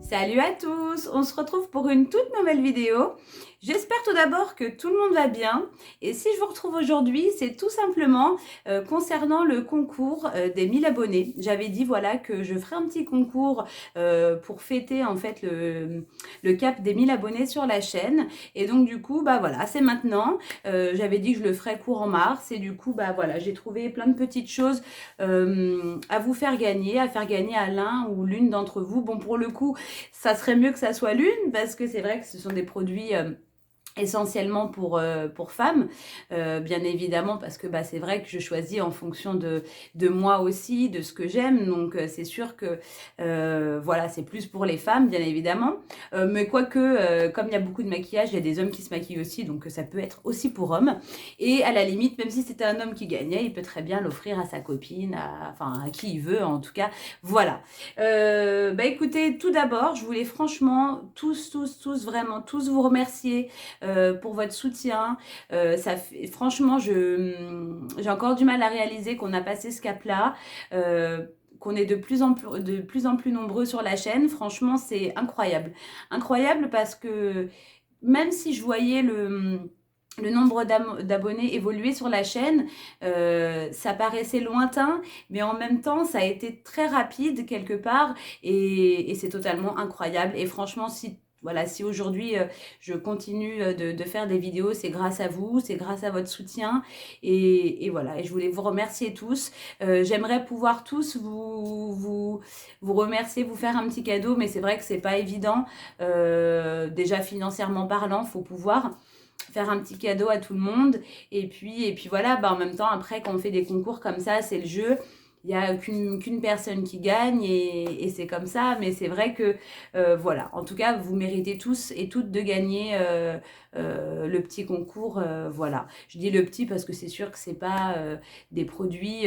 Salut à tous, on se retrouve pour une toute nouvelle vidéo. J'espère tout d'abord que tout le monde va bien et si je vous retrouve aujourd'hui, c'est tout simplement concernant le concours des 1000 abonnés. J'avais dit voilà que je ferai un petit concours pour fêter en fait le cap des 1000 abonnés sur la chaîne et donc du coup bah voilà c'est maintenant. J'avais dit que je le ferais court en mars et du coup bah voilà j'ai trouvé plein de petites choses à vous faire gagner, à faire gagner à l'un ou l'une d'entre vous. Bon pour le coup ça serait mieux que ça soit l'une parce que c'est vrai que ce sont des produits essentiellement pour femmes, bien évidemment, parce que bah, c'est vrai que je choisis en fonction de moi aussi, de ce que j'aime, donc c'est sûr que voilà, c'est plus pour les femmes, bien évidemment, mais quoique, comme il y a beaucoup de maquillage, il y a des hommes qui se maquillent aussi, donc ça peut être aussi pour hommes, et à la limite, même si c'était un homme qui gagnait, il peut très bien l'offrir à sa copine, enfin à qui il veut, en tout cas, voilà. Bah écoutez, tout d'abord, je voulais franchement tous, vraiment tous vous remercier pour votre soutien. Franchement, j'ai encore du mal à réaliser qu'on a passé ce cap-là. Qu'on est de plus en plus nombreux sur la chaîne. Franchement, c'est incroyable. Incroyable parce que même si je voyais le nombre d'abonnés évoluer sur la chaîne, ça paraissait lointain, mais en même temps, ça a été très rapide quelque part et c'est totalement incroyable. Et franchement, si voilà, si aujourd'hui je continue de faire des vidéos, c'est grâce à vous, c'est grâce à votre soutien. Et voilà, et je voulais vous remercier tous. J'aimerais pouvoir tous vous remercier, vous faire un petit cadeau, mais c'est vrai que c'est pas évident. Déjà financièrement parlant, il faut pouvoir faire un petit cadeau à tout le monde. Et puis voilà, bah, en même temps, après, quand on fait des concours comme ça, c'est le jeu. Il n'y a qu'une personne qui gagne et c'est comme ça. Mais c'est vrai que, voilà, en tout cas, vous méritez tous et toutes de gagner le petit concours. Voilà, je dis le petit parce que c'est sûr que c'est pas des produits...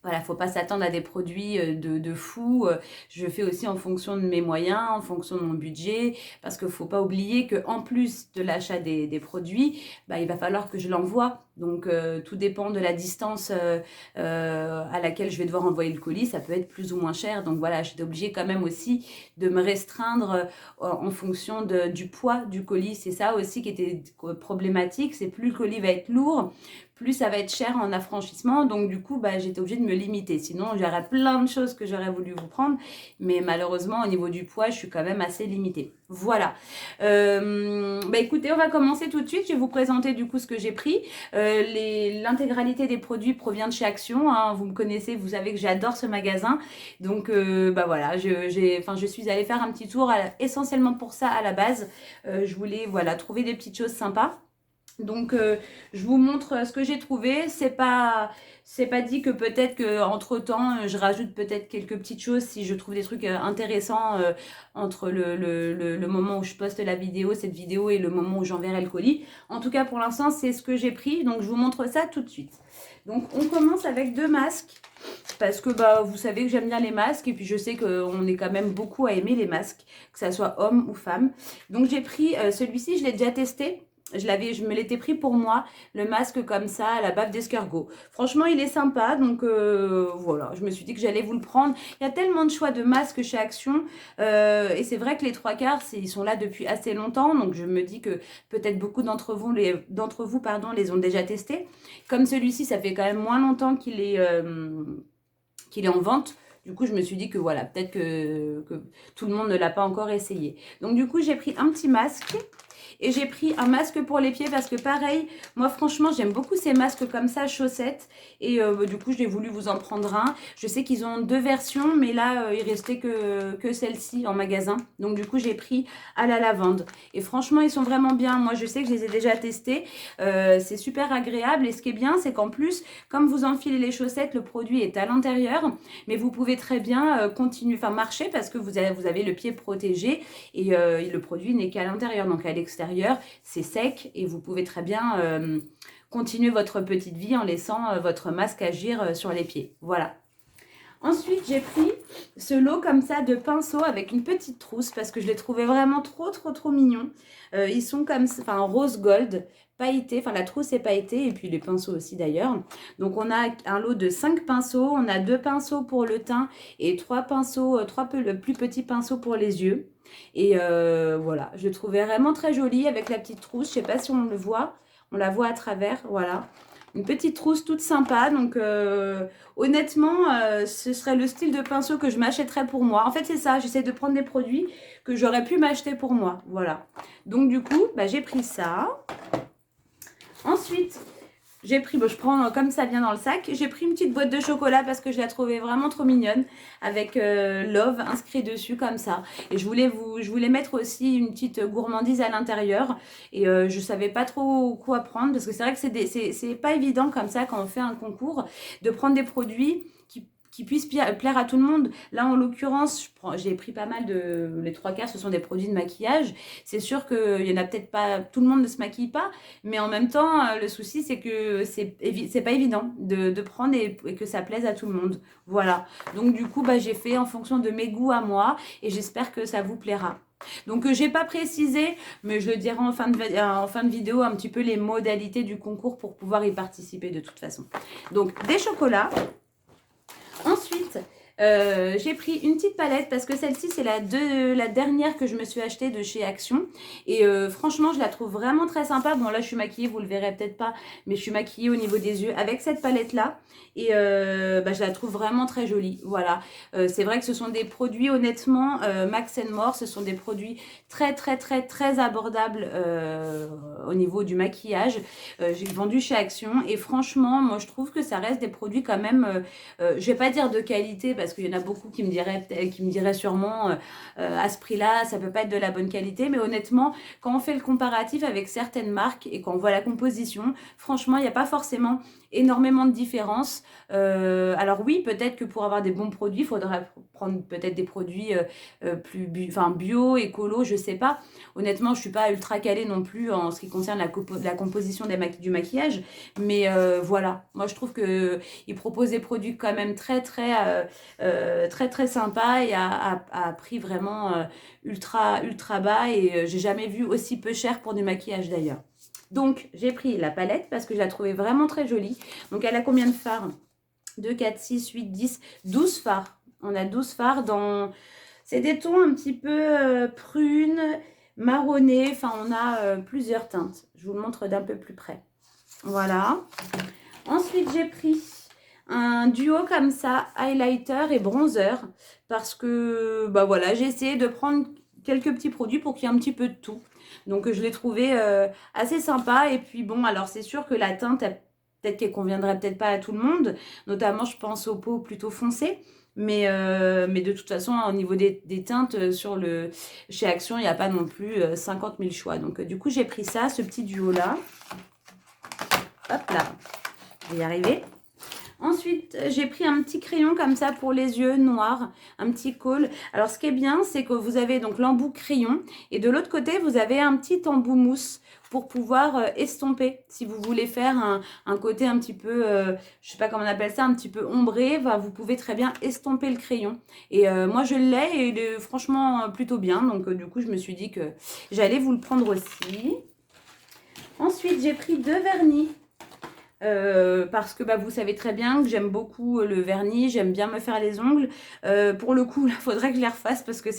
voilà, faut pas s'attendre à des produits de fou. Je fais aussi en fonction de mes moyens, en fonction de mon budget, parce qu'il faut pas oublier qu'en plus de l'achat des produits, bah, il va falloir que je l'envoie. Donc tout dépend de la distance à laquelle je vais devoir envoyer le colis. Ça peut être plus ou moins cher. Donc voilà, j'étais obligée quand même aussi de me restreindre en fonction du poids du colis. C'est ça aussi qui était problématique. C'est plus le colis va être lourd, plus ça va être cher en affranchissement. Donc du coup, bah, j'étais obligée de me limiter. Sinon, j'aurais plein de choses que j'aurais voulu vous prendre. Mais malheureusement, au niveau du poids, je suis quand même assez limitée. Voilà. Bah, écoutez, on va commencer tout de suite. Je vais vous présenter du coup ce que j'ai pris. L'intégralité des produits provient de chez Action. Hein. Vous me connaissez, vous savez que j'adore ce magasin. Donc bah voilà, je suis allée faire un petit tour essentiellement pour ça à la base. Je voulais voilà, trouver des petites choses sympas. Donc je vous montre ce que j'ai trouvé. C'est pas dit que peut-être que entre temps je rajoute peut-être quelques petites choses si je trouve des trucs intéressants entre le moment où je poste cette vidéo et le moment où j'enverrai le colis. En tout cas pour l'instant c'est ce que j'ai pris. Donc je vous montre ça tout de suite. Donc on commence avec 2 masques. Parce que bah, vous savez que j'aime bien les masques et puis je sais qu'on est quand même beaucoup à aimer les masques, que ça soit homme ou femme. Donc j'ai pris celui-ci, je l'ai déjà testé. Je me l'étais pris pour moi, le masque comme ça à la bave d'escargot. Franchement, il est sympa, donc voilà, je me suis dit que j'allais vous le prendre. Il y a tellement de choix de masques chez Action, et c'est vrai que les 3/4, ils sont là depuis assez longtemps, donc je me dis que peut-être beaucoup d'entre vous, les ont déjà testés. Comme celui-ci, ça fait quand même moins longtemps qu'il est en vente. Du coup, je me suis dit que voilà, peut-être que tout le monde ne l'a pas encore essayé. Donc du coup, j'ai pris un petit masque. Et j'ai pris un masque pour les pieds parce que pareil, moi franchement j'aime beaucoup ces masques comme ça, chaussettes. Et du coup j'ai voulu vous en prendre un. Je sais qu'ils ont 2 versions, mais là il restait que celle-ci en magasin. Donc du coup j'ai pris à la lavande. Et franchement ils sont vraiment bien. Moi je sais que je les ai déjà testés. C'est super agréable. Et ce qui est bien, c'est qu'en plus, comme vous enfilez les chaussettes, le produit est à l'intérieur. Mais vous pouvez très bien continuer, enfin marcher parce que vous avez le pied protégé. Et le produit n'est qu'à l'intérieur. Donc à l'extérieur, c'est sec. Et vous pouvez très bien continuer votre petite vie en laissant votre masque agir sur les pieds. Voilà. Ensuite, j'ai pris ce lot comme ça de pinceaux avec une petite trousse parce que je les trouvais vraiment trop mignons. Ils sont comme, enfin, rose gold, pailletés, enfin la trousse est pailletée et puis les pinceaux aussi d'ailleurs. Donc on a un lot de 5 pinceaux, on a 2 pinceaux pour le teint et 3 pinceaux, 3 plus petits pinceaux pour les yeux. Et voilà, je le trouvais vraiment très joli avec la petite trousse. Je sais pas si on le voit, on la voit à travers, voilà. Une petite trousse toute sympa, donc honnêtement, ce serait le style de pinceau que je m'achèterais pour moi. En fait, c'est ça, j'essaie de prendre des produits que j'aurais pu m'acheter pour moi, voilà. Donc du coup, bah, j'ai pris ça. Ensuite, j'ai pris, bon, je prends comme ça vient dans le sac, j'ai pris une petite boîte de chocolat parce que je la trouvais vraiment trop mignonne avec Love inscrit dessus comme ça. Et je voulais mettre aussi une petite gourmandise à l'intérieur et je savais pas trop quoi prendre parce que c'est vrai que c'est pas évident comme ça quand on fait un concours de prendre des produits qui puissent plaire à tout le monde. Là, en l'occurrence, j'ai pris pas mal de... Les 3 quarts, ce sont des produits de maquillage. C'est sûr qu'il y en a peut-être pas... Tout le monde ne se maquille pas, mais en même temps, le souci, c'est que c'est pas évident de prendre et que ça plaise à tout le monde. Voilà. Donc, du coup, bah, j'ai fait en fonction de mes goûts à moi et j'espère que ça vous plaira. Donc, j'ai pas précisé, mais je le dirai en fin de vidéo, un petit peu les modalités du concours pour pouvoir y participer de toute façon. Donc, des chocolats. Ensuite, j'ai pris une petite palette parce que celle-ci, c'est la dernière que je me suis achetée de chez Action. Et franchement, je la trouve vraiment très sympa. Bon, là, je suis maquillée, vous le verrez peut-être pas, mais je suis maquillée au niveau des yeux avec cette palette-là. Et bah, je la trouve vraiment très jolie. Voilà. C'est vrai que ce sont des produits, honnêtement, Max More, ce sont des produits très abordables au niveau du maquillage. J'ai vendu chez Action. Et franchement, moi, je trouve que ça reste des produits quand même... je vais pas dire de qualité parce qu'il y en a beaucoup qui me diraient sûrement à ce prix-là, ça peut pas être de la bonne qualité. Mais honnêtement, quand on fait le comparatif avec certaines marques et qu'on voit la composition, franchement, il n'y a pas forcément énormément de différence. Alors oui, peut-être que pour avoir des bons produits, il faudrait prendre peut-être des produits plus bio, écolo, je sais pas. Honnêtement, je suis pas ultra calée non plus en ce qui concerne la composition du maquillage. Mais voilà, moi je trouve que ils proposent des produits quand même très sympas et à prix vraiment ultra bas et j'ai jamais vu aussi peu cher pour du maquillage d'ailleurs. Donc j'ai pris la palette parce que je la trouvais vraiment très jolie. Donc elle a combien de fards? 2, 4, 6, 8, 10, 12 fards. On a 12 fards dans... C'est des tons un petit peu prunes, marronnées. Enfin, on a plusieurs teintes. Je vous le montre d'un peu plus près. Voilà. Ensuite, j'ai pris un duo comme ça, highlighter et bronzer, parce que bah voilà, j'ai essayé de prendre quelques petits produits pour qu'il y ait un petit peu de tout. Donc je l'ai trouvé assez sympa. Et puis bon, alors c'est sûr que la teinte, peut-être qu'elle conviendrait peut-être pas à tout le monde, notamment je pense aux peaux plutôt foncées. Mais de toute façon, au niveau des teintes, chez Action, il n'y a pas non plus 50 000 choix. Donc du coup, j'ai pris ça, ce petit duo-là. Hop là, je vais y arriver. Ensuite, j'ai pris un petit crayon comme ça pour les yeux noirs, un petit col. Alors, ce qui est bien, c'est que vous avez donc l'embout crayon et de l'autre côté, vous avez un petit embout mousse pour pouvoir estomper. Si vous voulez faire un côté un petit peu, je sais pas comment on appelle ça, un petit peu ombré, bah, vous pouvez très bien estomper le crayon. Et moi, je l'ai et il est franchement plutôt bien. Donc, du coup, je me suis dit que j'allais vous le prendre aussi. Ensuite, j'ai pris 2 vernis. Parce que bah, vous savez très bien que j'aime beaucoup le vernis, j'aime bien me faire les ongles. Pour le coup, il faudrait que je les refasse parce que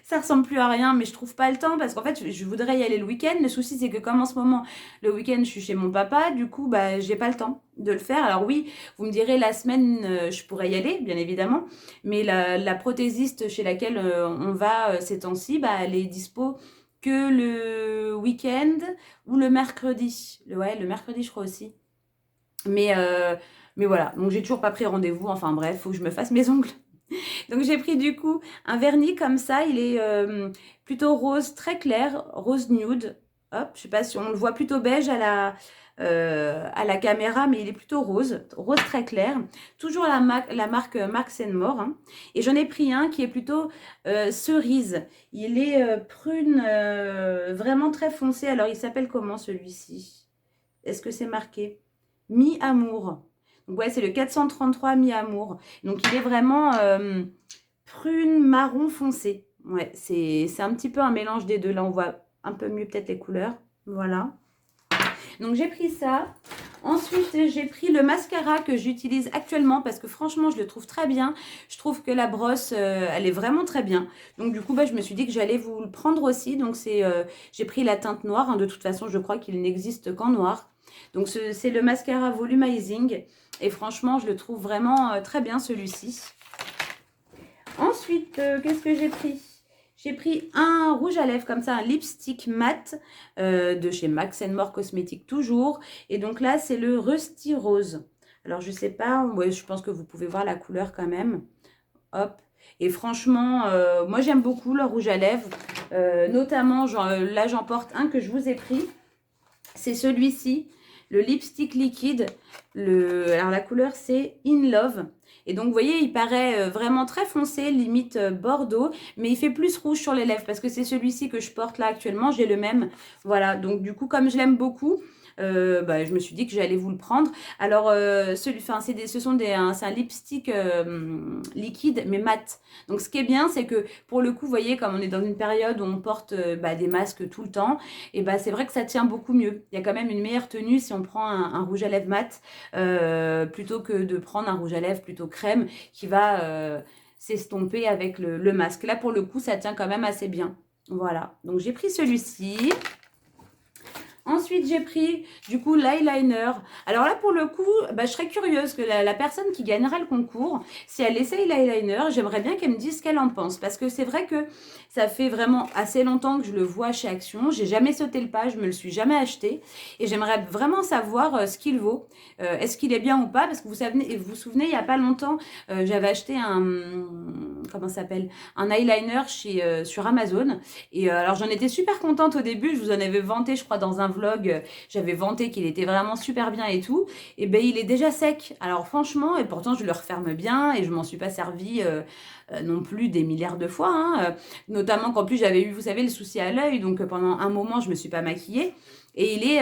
ça ressemble plus à rien, mais je trouve pas le temps parce qu'en fait, je voudrais y aller le week-end. Le souci, c'est que comme en ce moment, le week-end, je suis chez mon papa, du coup, bah, j'ai pas le temps de le faire. Alors oui, vous me direz, la semaine, je pourrais y aller, bien évidemment, mais la prothésiste chez laquelle on va ces temps-ci, bah, elle est dispo que le week-end ou le mercredi. Ouais, le mercredi, je crois aussi. Mais voilà, donc j'ai toujours pas pris rendez-vous, enfin bref, faut que je me fasse mes ongles. Donc j'ai pris du coup un vernis comme ça, il est plutôt rose très clair, rose nude. Hop, je sais pas si on le voit plutôt beige à la caméra, mais il est plutôt rose, rose très clair. Toujours la marque Max More. Hein. Et j'en ai pris un qui est plutôt cerise. Il est prune, vraiment très foncé. Alors il s'appelle comment celui-ci? Est-ce que c'est marqué? Mi-amour. Donc ouais, c'est le 433 Mi-Amour. Donc il est vraiment prune marron foncé. Ouais, c'est un petit peu un mélange des deux. Là, on voit un peu mieux peut-être les couleurs. Voilà. Donc j'ai pris ça. Ensuite, j'ai pris le mascara que j'utilise actuellement parce que franchement, je le trouve très bien. Je trouve que la brosse, elle est vraiment très bien. Donc du coup, bah, je me suis dit que j'allais vous le prendre aussi. Donc j'ai pris la teinte noire. Hein. De toute façon, je crois qu'il n'existe qu'en noir. Donc c'est le mascara Volumizing. Et franchement, je le trouve vraiment très bien celui-ci. Ensuite, qu'est-ce que j'ai pris? J'ai pris un rouge à lèvres comme ça, un lipstick mat de chez Max More Cosmetics toujours. Et donc là, c'est le Rusty Rose. Alors, je sais pas, ouais, je pense que vous pouvez voir la couleur quand même. Hop. Et franchement, moi, j'aime beaucoup le rouge à lèvres. Notamment, là, j'en porte un que je vous ai pris. C'est celui-ci, le lipstick liquide. Alors, la couleur, c'est In Love. Et donc, vous voyez, il paraît vraiment très foncé, limite bordeaux, mais il fait plus rouge sur les lèvres parce que c'est celui-ci que je porte là actuellement. J'ai le même. Voilà, donc du coup, comme je l'aime beaucoup, bah, je me suis dit que j'allais vous le prendre. Alors, c'est un lipstick liquide, mais mat. Donc, ce qui est bien, c'est que pour le coup, vous voyez, comme on est dans une période où on porte bah, des masques tout le temps, et bah, c'est vrai que ça tient beaucoup mieux. Il y a quand même une meilleure tenue si on prend un rouge à lèvres mat plutôt que de prendre un rouge à lèvres plutôt crème qui va s'estomper avec le masque. Là, pour le coup, ça tient quand même assez bien. Voilà, donc j'ai pris celui-ci. Ensuite, j'ai pris du coup l'eyeliner. Alors là, pour le coup, bah, je serais curieuse que la personne qui gagnera le concours, si elle essaye l'eyeliner, j'aimerais bien qu'elle me dise ce qu'elle en pense. Parce que c'est vrai que ça fait vraiment assez longtemps que je le vois chez Action. J'ai jamais sauté le pas, je me le suis jamais acheté. Et j'aimerais vraiment savoir ce qu'il vaut. Est-ce qu'il est bien ou pas? Parce que vous vous souvenez, il n'y a pas longtemps, j'avais acheté comment ça s'appelle? Un eyeliner sur Amazon. Et alors j'en étais super contente au début, je vous en avais vanté je crois dans un vlog, j'avais vanté qu'il était vraiment super bien et tout. Et ben il est déjà sec. Alors franchement, et pourtant je le referme bien et je m'en suis pas servi non plus des milliards de fois. Hein, notamment qu'en plus j'avais eu, vous savez, le souci à l'œil, donc pendant un moment je me suis pas maquillée. Et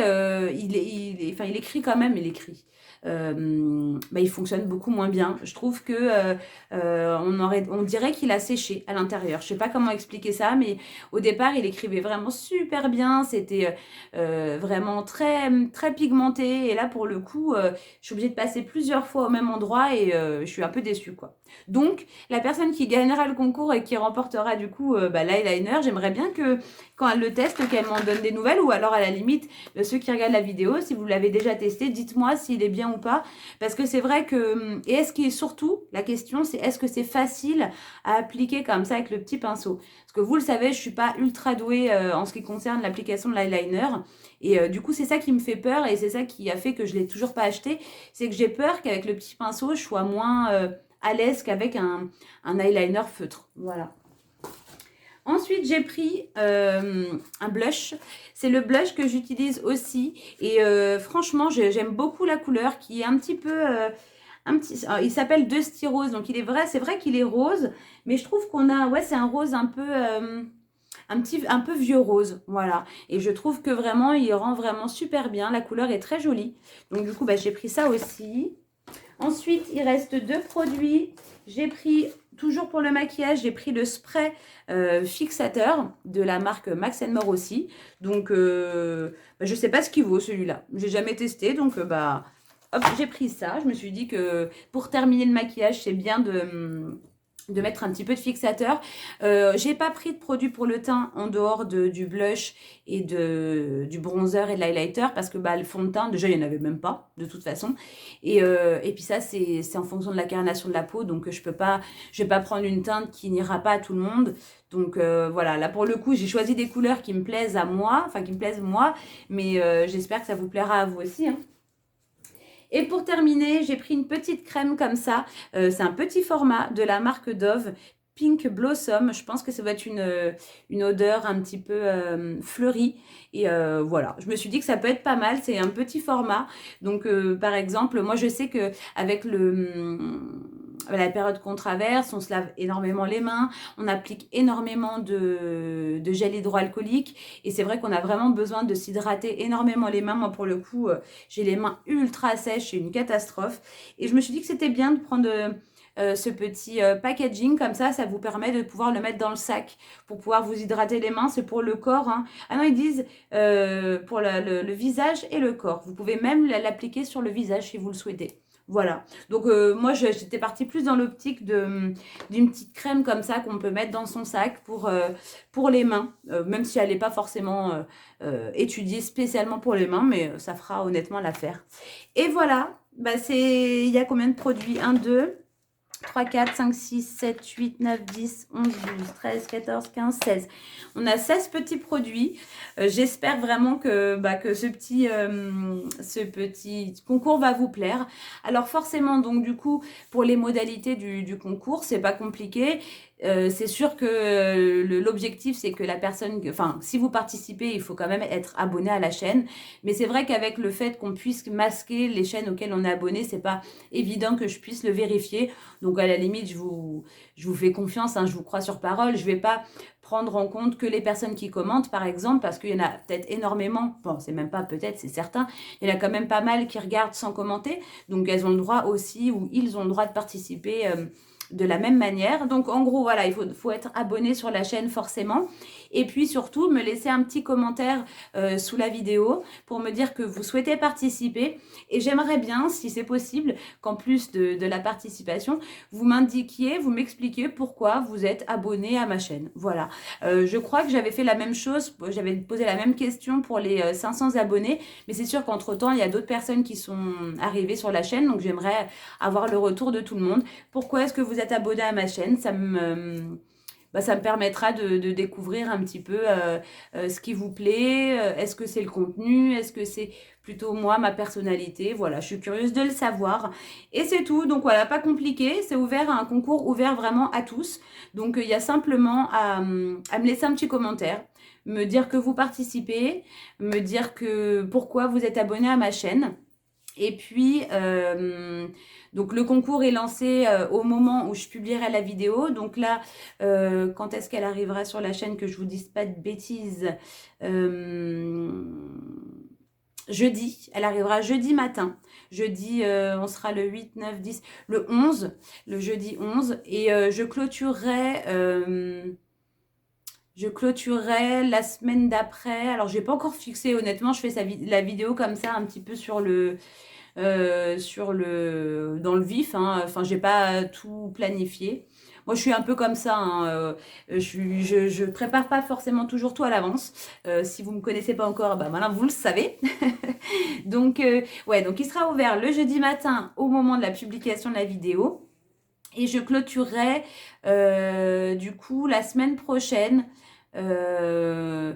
enfin il écrit quand même, il écrit. Bah, il fonctionne beaucoup moins bien. Je trouve que on dirait qu'il a séché à l'intérieur. Je sais pas comment expliquer ça, mais au départ, il écrivait vraiment super bien. C'était vraiment très, très pigmenté. Et là, pour le coup, je suis obligée de passer plusieurs fois au même endroit et je suis un peu déçue, quoi. Donc, la personne qui gagnera le concours et qui remportera du coup bah, l'eyeliner, j'aimerais bien que quand elle le teste, qu'elle m'en donne des nouvelles ou alors à la limite, ceux qui regardent la vidéo, si vous l'avez déjà testé, dites-moi s'il est bien ou pas. Parce que c'est vrai que, et est-ce qu'il est surtout, la question c'est est-ce que c'est facile à appliquer comme ça avec le petit pinceau? Parce que vous le savez, je suis pas ultra douée en ce qui concerne l'application de l'eyeliner. Et du coup, c'est ça qui me fait peur et c'est ça qui a fait que je l'ai toujours pas acheté. C'est que j'ai peur qu'avec le petit pinceau, je sois moins à l'aise qu'avec un eyeliner feutre. Voilà. Ensuite, j'ai pris un blush. C'est le blush que j'utilise aussi. Et franchement, j'aime beaucoup la couleur qui est un petit peu... il s'appelle Dusty Rose. Donc, c'est vrai qu'il est rose. Mais je trouve qu'on a... Ouais, c'est un rose un peu... un peu vieux rose, voilà. Et je trouve que vraiment, il rend vraiment super bien. La couleur est très jolie. Donc, du coup, bah, j'ai pris ça aussi. Ensuite, il reste deux produits. J'ai pris, toujours pour le maquillage, j'ai pris le spray fixateur de la marque Max More aussi. Donc, bah, je ne sais pas ce qu'il vaut celui-là. Je n'ai jamais testé, donc bah, hop, j'ai pris ça. Je me suis dit que pour terminer le maquillage, c'est bien de mettre un petit peu de fixateur. J'ai pas pris de produit pour le teint en dehors du blush et du bronzer et de l'highlighter parce que bah, le fond de teint, déjà, il n'y en avait même pas, de toute façon. Et puis ça, c'est en fonction de la carnation de la peau, donc je vais pas prendre une teinte qui n'ira pas à tout le monde. Donc voilà, là pour le coup, j'ai choisi des couleurs qui me plaisent à moi, enfin qui me plaisent moi, mais j'espère que ça vous plaira à vous aussi, hein. Et pour terminer, j'ai pris une petite crème comme ça. C'est un petit format de la marque Dove. Pink Blossom, je pense que ça va être une odeur un petit peu fleurie. Et voilà, je me suis dit que ça peut être pas mal. C'est un petit format. Donc, par exemple, moi, je sais que avec la période qu'on traverse, on se lave énormément les mains, on applique énormément de gel hydroalcoolique et c'est vrai qu'on a vraiment besoin de s'hydrater énormément les mains. Moi pour le coup, j'ai les mains ultra sèches, c'est une catastrophe et je me suis dit que c'était bien de prendre ce petit packaging comme ça vous permet de pouvoir le mettre dans le sac pour pouvoir vous hydrater les mains. C'est pour le corps, hein. Ah non, ils disent pour le visage et le corps. Vous pouvez même l'appliquer sur le visage si vous le souhaitez. Voilà. Donc moi j'étais partie plus dans l'optique d'une petite crème comme ça qu'on peut mettre dans son sac pour les mains, même si elle n'est pas forcément étudiée spécialement pour les mains, mais ça fera honnêtement l'affaire. Et voilà, bah il y a combien de produits? 1, 2, 3, 4, 5, 6, 7, 8, 9, 10, 11, 12, 13, 14, 15, 16. On a 16 petits produits. J'espère vraiment que ce petit concours va vous plaire. Alors forcément, donc du coup, pour les modalités du concours, c'est pas compliqué. C'est sûr que l'objectif, c'est que la personne, enfin, si vous participez, il faut quand même être abonné à la chaîne. Mais c'est vrai qu'avec le fait qu'on puisse masquer les chaînes auxquelles on est abonné, c'est pas évident que je puisse le vérifier. Donc à la limite, je vous fais confiance, hein, je vous crois sur parole. Je vais pas prendre en compte que les personnes qui commentent, par exemple, parce qu'il y en a peut-être énormément, bon, c'est même pas peut-être, c'est certain, il y en a quand même pas mal qui regardent sans commenter. Donc elles ont le droit aussi, ou ils ont le droit de participer de la même manière. Donc en gros, voilà, il faut être abonné sur la chaîne forcément. Et puis surtout, me laisser un petit commentaire sous la vidéo pour me dire que vous souhaitez participer. Et j'aimerais bien, si c'est possible, qu'en plus de la participation, vous m'indiquiez, vous m'expliquiez pourquoi vous êtes abonné à ma chaîne. Voilà. Je crois que j'avais fait la même chose, j'avais posé la même question pour les 500 abonnés, mais c'est sûr qu'entre-temps, il y a d'autres personnes qui sont arrivées sur la chaîne, donc j'aimerais avoir le retour de tout le monde. Pourquoi est-ce que vous êtes abonné à ma chaîne? Ça me permettra de découvrir un petit peu ce qui vous plaît. Est-ce que c'est le contenu? Est-ce que c'est plutôt moi, ma personnalité? Voilà, je suis curieuse de le savoir. Et c'est tout. Donc voilà, pas compliqué. C'est ouvert à un concours ouvert vraiment à tous. Donc il y a simplement à me laisser un petit commentaire, me dire que vous participez, me dire pourquoi vous êtes abonné à ma chaîne. Et puis, donc le concours est lancé au moment où je publierai la vidéo. Donc là, quand est-ce qu'elle arrivera sur la chaîne, que je vous dise pas de bêtises, jeudi, elle arrivera jeudi matin. Jeudi, on sera le 8, 9, 10, le 11, le jeudi 11. Et je clôturerai la semaine d'après. Alors, j'ai pas encore fixé, honnêtement, je fais la vidéo comme ça, un petit peu dans le vif, hein. Enfin, j'ai pas tout planifié. Moi, je suis un peu comme ça, hein. Je prépare pas forcément toujours tout à l'avance. Si vous me connaissez pas encore, bah maintenant vous le savez. Donc, ouais, donc il sera ouvert le jeudi matin au moment de la publication de la vidéo. Et je clôturerai du coup la semaine prochaine. De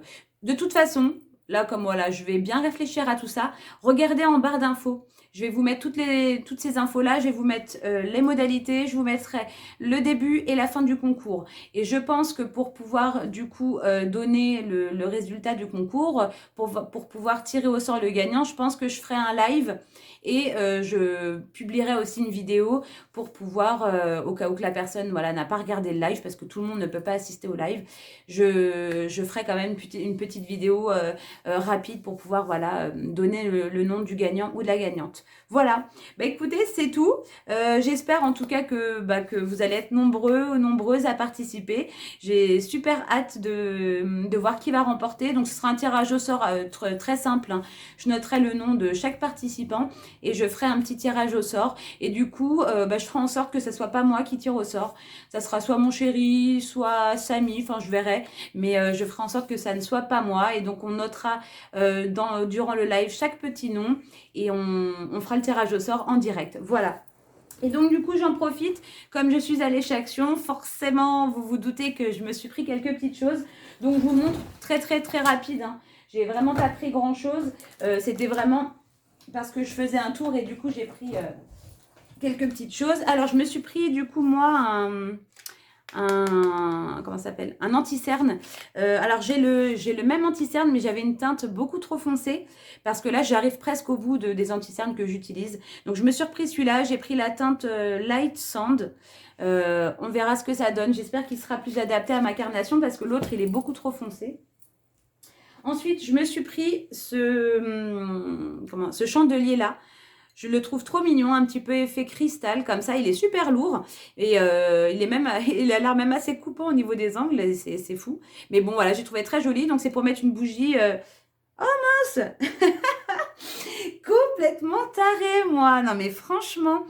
toute façon, là comme voilà, je vais bien réfléchir à tout ça. Regardez en barre d'infos. Je vais vous mettre toutes ces infos-là. Je vais vous mettre les modalités. Je vous mettrai le début et la fin du concours. Et je pense que pour pouvoir du coup donner le résultat du concours, pour pouvoir tirer au sort le gagnant, je pense que je ferai un live et je publierai aussi une vidéo pour pouvoir, au cas où que la personne voilà, n'a pas regardé le live, parce que tout le monde ne peut pas assister au live, je ferai quand même une petite vidéo rapide pour pouvoir voilà, donner le nom du gagnant ou de la gagnante. Voilà, bah écoutez, c'est tout. J'espère en tout cas que vous allez être nombreuses à participer. J'ai super hâte de voir qui va remporter. Donc ce sera un tirage au sort très simple, hein. Je noterai le nom de chaque participant et je ferai un petit tirage au sort. Et du coup, je ferai en sorte que ce soit pas moi qui tire au sort. Ça sera soit mon chéri, soit Samy, enfin je verrai. Mais je ferai en sorte que ça ne soit pas moi. Et donc on notera durant le live chaque petit nom et on fera le tirage au sort en direct. Voilà. Et donc du coup j'en profite, comme je suis allée chez Action, forcément vous vous doutez que je me suis pris quelques petites choses. Donc je vous montre très rapide, hein. J'ai vraiment pas pris grand chose, c'était vraiment parce que je faisais un tour et du coup j'ai pris quelques petites choses. Alors je me suis pris du coup moi comment ça s'appelle, un anti-cerne. Alors j'ai le même anti-cerne, mais j'avais une teinte beaucoup trop foncée parce que là j'arrive presque au bout des anti-cernes que j'utilise. Donc je me suis repris celui-là, j'ai pris la teinte Light Sand. On verra ce que ça donne. J'espère qu'il sera plus adapté à ma carnation parce que l'autre il est beaucoup trop foncé. Ensuite, je me suis pris ce chandelier là. Je le trouve trop mignon, un petit peu effet cristal, comme ça. Il est super lourd et il a l'air même assez coupant au niveau des angles. C'est fou. Mais bon, voilà, j'ai trouvé très joli. Donc, c'est pour mettre une bougie. Oh mince complètement tarée, moi. Non, mais franchement,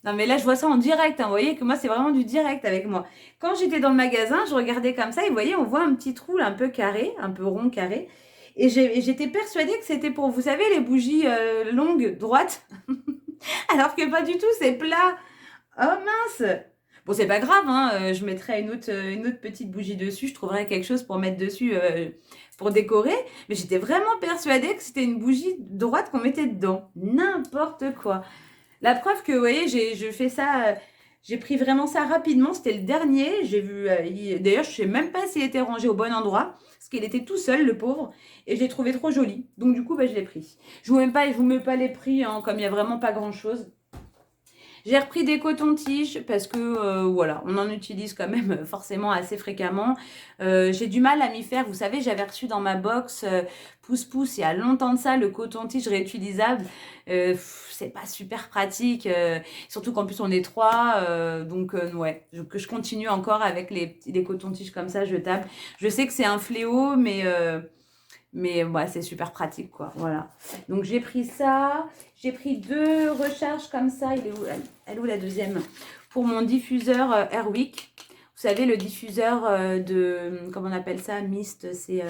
non, mais là, je vois ça en direct. Hein. Vous voyez que moi, c'est vraiment du direct avec moi. Quand j'étais dans le magasin, je regardais comme ça et vous voyez, on voit un petit trou là, un peu carré, un peu rond, carré. Et j'étais persuadée que c'était pour, vous savez, les bougies longues, droites. Alors que pas du tout, c'est plat. Oh mince! Bon, c'est pas grave, hein, je mettrai une autre petite bougie dessus. Je trouverai quelque chose pour mettre dessus pour décorer. Mais j'étais vraiment persuadée que c'était une bougie droite qu'on mettait dedans. N'importe quoi. La preuve que, vous voyez, je fais ça... j'ai pris vraiment ça rapidement. C'était le dernier. J'ai vu... d'ailleurs, je sais même pas s'il était rangé au bon endroit. Parce qu'il était tout seul, le pauvre. Et je l'ai trouvé trop joli. Donc, du coup, bah, je l'ai pris. Je vous mets pas les prix, hein, comme il n'y a vraiment pas grand-chose. J'ai repris des cotons-tiges parce que, voilà, on en utilise quand même forcément assez fréquemment. J'ai du mal à m'y faire. Vous savez, j'avais reçu dans ma box Pouce-Pouce il y a longtemps de ça, le coton-tige réutilisable. C'est pas super pratique, surtout qu'en plus on est trois. Donc, ouais, que je continue encore avec les cotons-tiges comme ça, jetables. Je sais que c'est un fléau, mais ouais, c'est super pratique, quoi. Voilà. Donc, j'ai pris ça. J'ai pris 2 recharges comme ça. Elle est où la deuxième? Pour mon diffuseur Airwick. Vous savez, le diffuseur comment on appelle ça? Mist. C'est...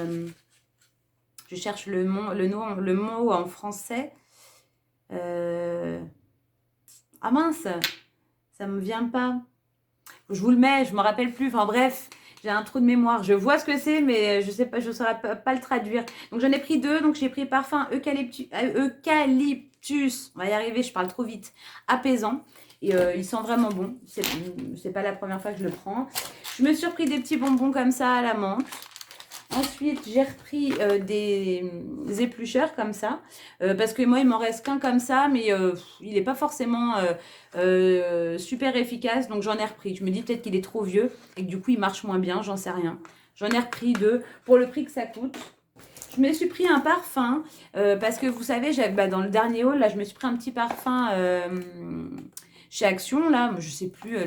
je cherche le mot en français. Ah mince! Ça me vient pas. Je vous le mets, je me rappelle plus. Enfin bref, j'ai un trou de mémoire. Je vois ce que c'est, mais je sais pas, je saurais pas le traduire. Donc j'en ai pris 2. Donc j'ai pris parfum eucalyptus. On va y arriver, je parle trop vite. Apaisant. Et il sent vraiment bon. C'est pas la première fois que je le prends. Je me suis repris des petits bonbons comme ça à la menthe. Ensuite, j'ai repris des éplucheurs comme ça. Parce que moi, il m'en reste qu'un comme ça. Mais il n'est pas forcément super efficace. Donc, j'en ai repris. Je me dis peut-être qu'il est trop vieux. Et que du coup, il marche moins bien. J'en sais rien. J'en ai repris 2 pour le prix que ça coûte. Je me suis pris un parfum. Parce que vous savez, dans le dernier haul, là, je me suis pris un petit parfum... chez Action, là, je sais plus,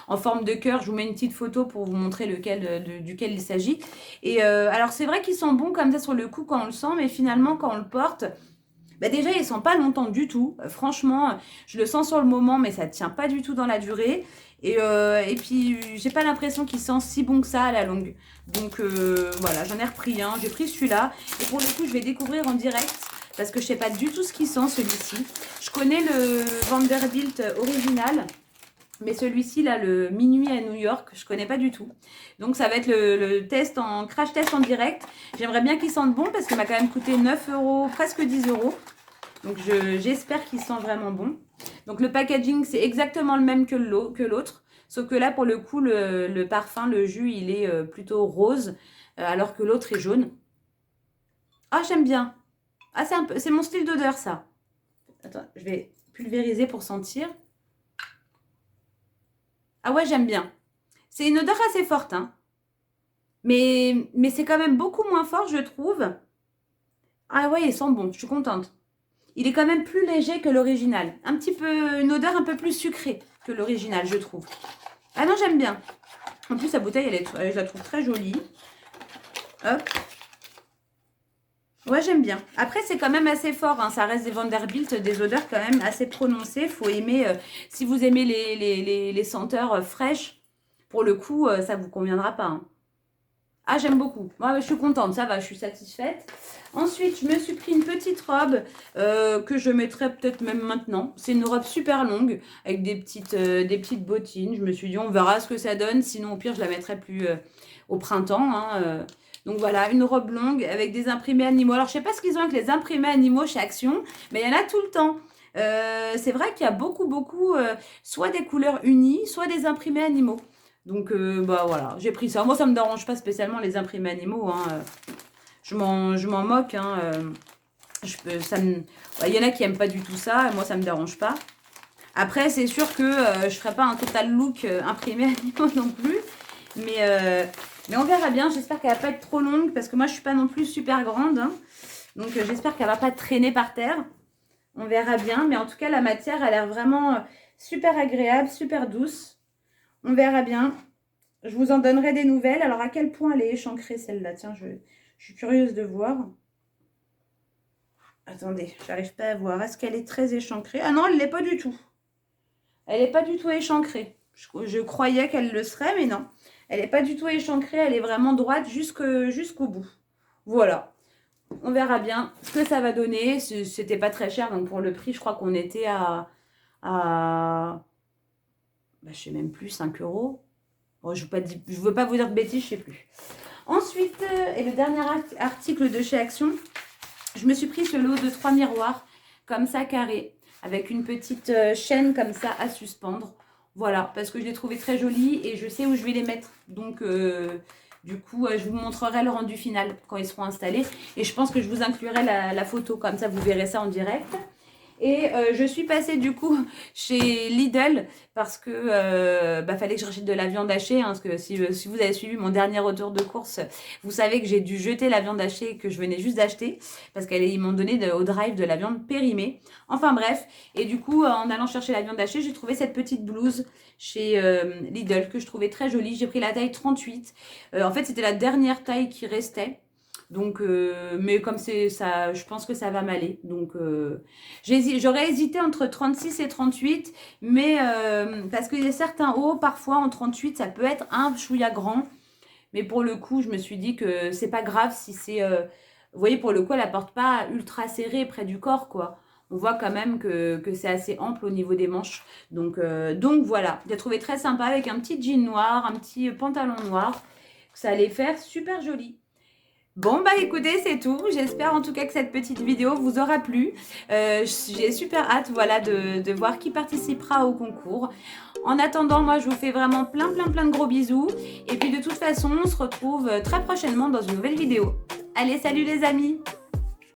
en forme de cœur, je vous mets une petite photo pour vous montrer duquel il s'agit. Et alors, c'est vrai qu'ils sont bons comme ça sur le coup quand on le sent, mais finalement, quand on le porte, bah déjà, ils ne sont pas longtemps du tout. Franchement, je le sens sur le moment, mais ça ne tient pas du tout dans la durée. Et puis, j'ai pas l'impression qu'il sent si bon que ça à la longue. Donc, voilà, j'en ai repris un. J'ai pris celui-là. Et pour le coup, je vais découvrir en direct. Parce que je sais pas du tout ce qu'il sent, celui-ci. Je connais le Vanderbilt original. Mais celui-ci, là, le Minuit à New York, je connais pas du tout. Donc, ça va être le test crash test en direct. J'aimerais bien qu'il sente bon parce qu'il m'a quand même coûté 9 €, presque 10 €. Donc, j'espère qu'il sent vraiment bon. Donc, le packaging, c'est exactement le même que l'autre. Sauf que là, pour le coup, le parfum, le jus, il est plutôt rose. Alors que l'autre est jaune. Ah, j'aime bien. Ah, c'est mon style d'odeur, ça. Attends, je vais pulvériser pour sentir. Ah ouais, j'aime bien. C'est une odeur assez forte, hein. Mais c'est quand même beaucoup moins fort, je trouve. Ah ouais, il sent bon, je suis contente. Il est quand même plus léger que l'original. Un petit peu, une odeur un peu plus sucrée que l'original, je trouve. Ah non, j'aime bien. En plus, sa bouteille, je la trouve très jolie. Hop. Ouais, j'aime bien. Après, c'est quand même assez fort. Hein. Ça reste des Vanderbilt, des odeurs quand même assez prononcées. Il faut aimer, si vous aimez les senteurs fraîches, pour le coup, ça ne vous conviendra pas. Hein. Ah, j'aime beaucoup. Moi, je suis contente. Ça va, je suis satisfaite. Ensuite, je me suis pris une petite robe que je mettrai peut-être même maintenant. C'est une robe super longue avec des petites bottines. Je me suis dit, on verra ce que ça donne. Sinon, au pire, je la mettrai plus au printemps. Hein, donc voilà, une robe longue avec des imprimés animaux. Alors, je sais pas ce qu'ils ont avec les imprimés animaux chez Action, mais il y en a tout le temps. C'est vrai qu'il y a beaucoup, soit des couleurs unies, soit des imprimés animaux. Donc, bah voilà, j'ai pris ça. Moi, ça me dérange pas spécialement les imprimés animaux. Hein. Je m'en moque. Hein. Il y en a qui aiment pas du tout ça. Et moi, ça me dérange pas. Après, c'est sûr que je ferai pas un total look imprimé animaux non plus. Mais on verra bien. J'espère qu'elle va pas être trop longue. Parce que moi, je suis pas non plus super grande. Hein. Donc, j'espère qu'elle va pas traîner par terre. On verra bien. Mais en tout cas, la matière a l'air vraiment super agréable, super douce. On verra bien. Je vous en donnerai des nouvelles. Alors, à quel point elle est échancrée, celle-là? Tiens, je suis curieuse de voir. Attendez, j'arrive pas à voir. Est-ce qu'elle est très échancrée? Ah non, elle l'est pas du tout. Elle n'est pas du tout échancrée. Je croyais qu'elle le serait, mais non. Elle n'est pas du tout échancrée. Elle est vraiment droite jusqu'au bout. Voilà. On verra bien ce que ça va donner. C'était pas très cher. Donc, pour le prix, je crois qu'on était à je sais même plus, 5 €. Bon, je ne veux pas vous dire de bêtises, je sais plus. Ensuite, et le dernier article de chez Action, je me suis pris ce lot de 3 miroirs, comme ça, carrés, avec une petite chaîne comme ça à suspendre. Voilà, parce que je les trouvais très jolis et je sais où je vais les mettre. Donc, du coup, je vous montrerai le rendu final quand ils seront installés. Et je pense que je vous inclurai la photo, comme ça, vous verrez ça en direct. Et je suis passée du coup chez Lidl parce que fallait que je rachète de la viande hachée. Hein, parce que si vous avez suivi mon dernier retour de course, vous savez que j'ai dû jeter la viande hachée que je venais juste d'acheter. Parce qu'ils m'ont donné au drive de la viande périmée. Enfin bref. Et du coup, en allant chercher la viande hachée, j'ai trouvé cette petite blouse chez Lidl que je trouvais très jolie. J'ai pris la taille 38. En fait, c'était la dernière taille qui restait. Donc, mais comme c'est ça, je pense que ça va m'aller. Donc, j'aurais hésité entre 36 et 38, mais parce qu'il y a certains hauts, parfois en 38, ça peut être un chouïa grand. Mais pour le coup, je me suis dit que c'est pas grave si c'est... vous voyez, pour le coup, elle ne porte pas ultra serrée près du corps, quoi. On voit quand même que c'est assez ample au niveau des manches. Donc voilà, j'ai trouvé très sympa avec un petit jean noir, un petit pantalon noir. Ça allait faire super joli. Bon bah écoutez, c'est tout. J'espère en tout cas que cette petite vidéo vous aura plu. J'ai super hâte voilà, de voir qui participera au concours. En attendant, moi je vous fais vraiment plein de gros bisous. Et puis de toute façon, on se retrouve très prochainement dans une nouvelle vidéo. Allez, salut les amis!